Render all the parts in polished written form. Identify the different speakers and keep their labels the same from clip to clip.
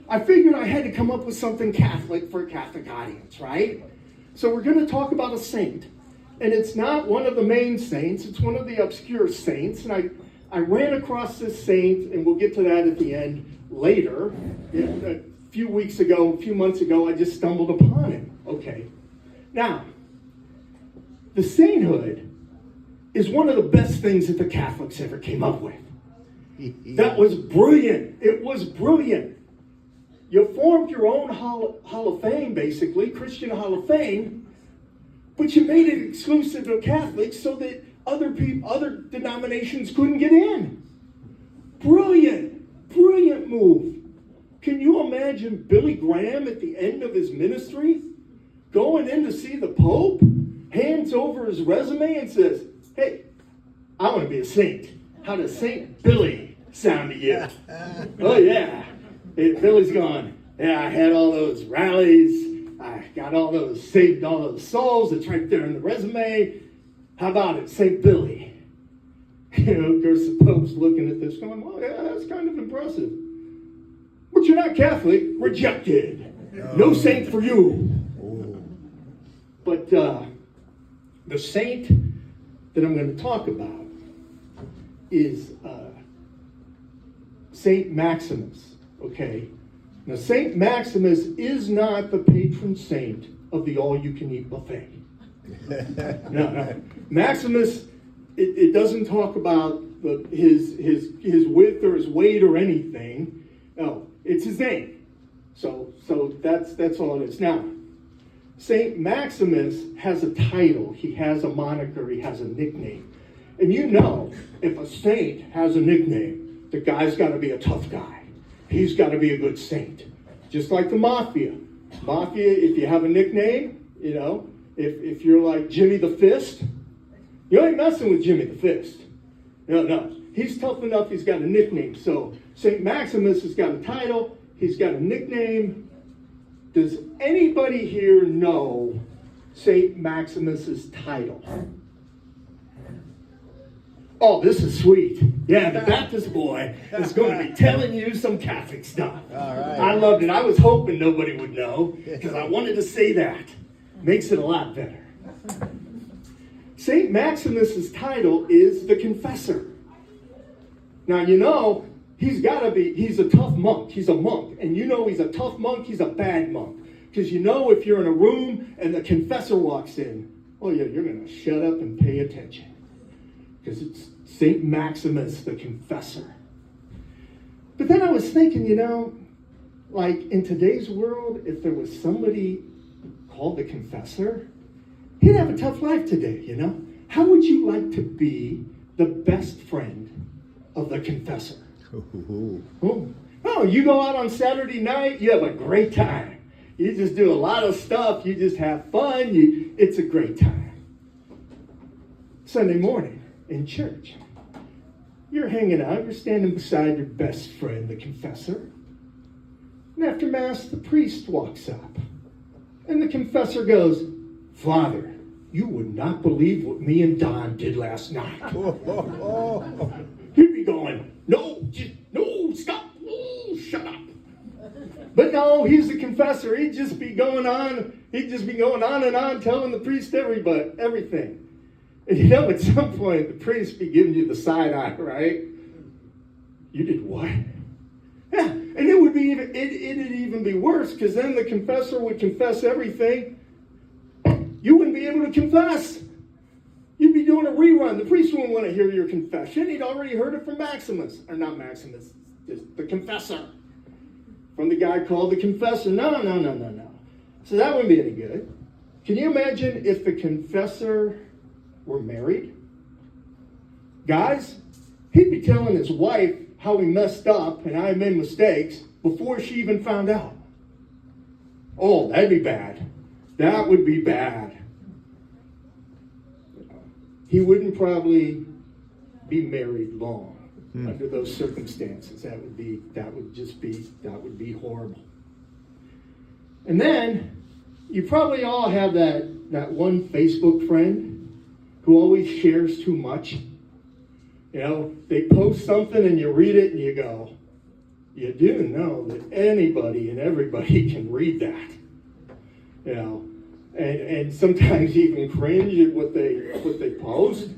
Speaker 1: I figured I had to come up with something Catholic for a Catholic audience, right? So we're going to talk about a saint. And it's not one of the main saints, it's one of the obscure saints. And I ran across this saint, and we'll get to that at the end later. A few months ago, I just stumbled upon him. Okay. Now, the sainthood is one of the best things that the Catholics ever came up with. That was brilliant. It was brilliant. You formed your own hall of fame, basically, Christian Hall of Fame, but you made it exclusive to Catholics so that other denominations couldn't get in. Brilliant, brilliant move. Can you imagine Billy Graham at the end of his ministry going in to see the Pope, hands over his resume and says, "Hey, I want to be a saint. How does Saint Billy sound to you?" Oh, yeah. Billy's gone. Yeah, I had all those rallies. I got saved all those souls. It's right there in the resume. How about it, St. Billy? Of course, the Pope's looking at this going, well, yeah, that's kind of impressive. But you're not Catholic. Rejected. No saint for you. But the saint that I'm going to talk about is Saint Maximus. Okay? Now, Saint Maximus is not the patron saint of the all-you-can-eat buffet. No. Maximus, it doesn't talk about his width or his weight or anything. No, it's his name. So that's all it is. Now, Saint Maximus has a title. He has a moniker. He has a nickname. And you know, if a saint has a nickname, the guy's got to be a tough guy. He's got to be a good saint. Just like the mafia. Mafia, if you have a nickname, you know, if you're like Jimmy the Fist, you ain't messing with Jimmy the Fist. No. He's tough enough, he's got a nickname. So St. Maximus has got a title, he's got a nickname. Does anybody here know St. Maximus's title? Oh, this is sweet. Yeah, the Baptist boy is going to be telling you some Catholic stuff.
Speaker 2: All right.
Speaker 1: I loved it. I was hoping nobody would know because I wanted to say that. Makes it a lot better. St. Maximus's title is the Confessor. Now, you know, he's a tough monk. He's a monk. And you know he's a tough monk, he's a bad monk. Because you know if you're in a room and the confessor walks in, oh yeah, you're going to shut up and pay attention. Because it's St. Maximus the Confessor. But then I was thinking, you know, like in today's world, if there was somebody called the Confessor, he'd have a tough life today, you know? How would you like to be the best friend of the Confessor? Oh, you go out on Saturday night, you have a great time. You just do a lot of stuff, you just have fun, it's a great time. Sunday morning in church, you're hanging out, you're standing beside your best friend, the Confessor. And after Mass, the priest walks up. And the Confessor goes, "Father, you would not believe what me and Don did last night." He'd be going, no, stop, shut up. But no, he's the Confessor. He'd just be going on and on telling the priest everything. And you know, at some point, the priest be giving you the side eye, right? You did what? Yeah, and it'd even be worse, because then the Confessor would confess everything. You wouldn't be able to confess. You'd be doing a rerun. The priest wouldn't want to hear your confession. He'd already heard it from Maximus. Or not Maximus, the Confessor. From the guy called the Confessor. No. So that wouldn't be any good. Can you imagine if the Confessor were married? Guys, he'd be telling his wife how he messed up and how he made mistakes before she even found out. Oh, that'd be bad. That would be bad. He wouldn't probably be married long under those circumstances. That would be horrible. And then you probably all have that one Facebook friend who always shares too much. You know, they post something and you read it and you go, you do know that anybody and everybody can read that. You know, and sometimes even cringe at what they post.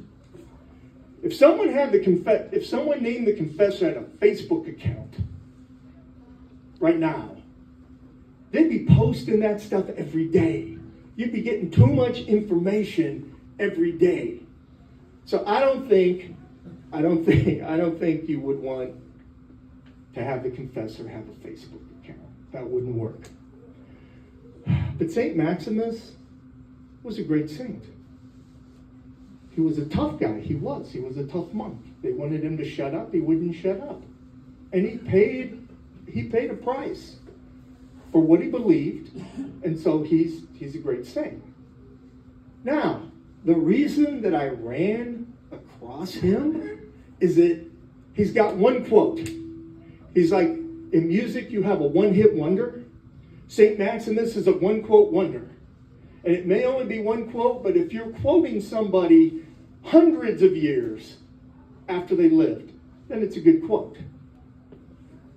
Speaker 1: If someone named the Confessor had a Facebook account right now, they'd be posting that stuff every day. You'd be getting too much information every day. So I don't think you would want to have the Confessor have a Facebook account. That wouldn't work. But St. Maximus was a great saint. He was a tough guy. He was a tough monk. They wanted him to shut up. He wouldn't shut up. And he paid a price for what he believed. And so he's a great saint. Now, the reason that I ran across him is that he's got one quote. He's like, in music, you have a one-hit wonder. St. Maximus is a one-quote wonder. And it may only be one quote, but if you're quoting somebody hundreds of years after they lived, then it's a good quote.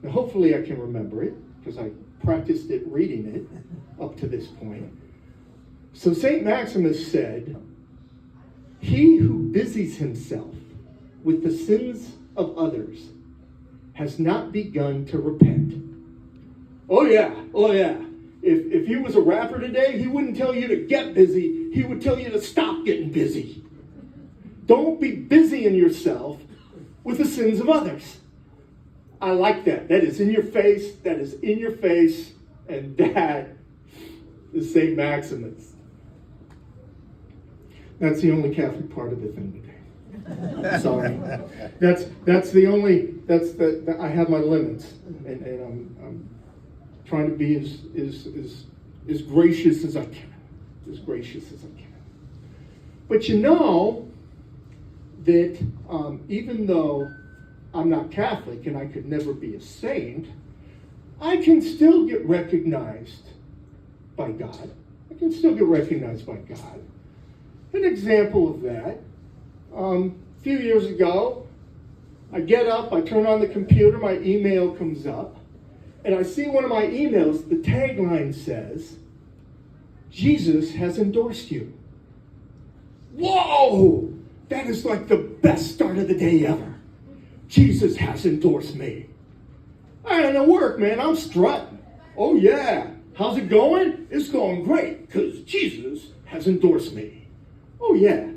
Speaker 1: Now, hopefully I can remember it, because I practiced it reading it up to this point. So St. Maximus said, "He who busies himself with the sins of others has not begun to repent." Oh yeah. If he was a rapper today, he wouldn't tell you to get busy. He would tell you to stop getting busy. Don't be busying yourself with the sins of others. I like that. That is in your face. That is in your face. And that is St. Maximus. That's the only Catholic part of the thing today. Sorry. I have my limits. And I'm trying to be as gracious as I can. As gracious as I can. But you know that even though I'm not Catholic and I could never be a saint, I can still get recognized by God. I can still get recognized by God. An example of that, a few years ago, I get up, I turn on the computer, my email comes up, and I see one of my emails, the tagline says, "Jesus has endorsed you." Whoa! That is like the best start of the day ever. Jesus has endorsed me. I ain't at work, man. I'm strutting. Oh, yeah. How's it going? It's going great because Jesus has endorsed me. Oh, yeah.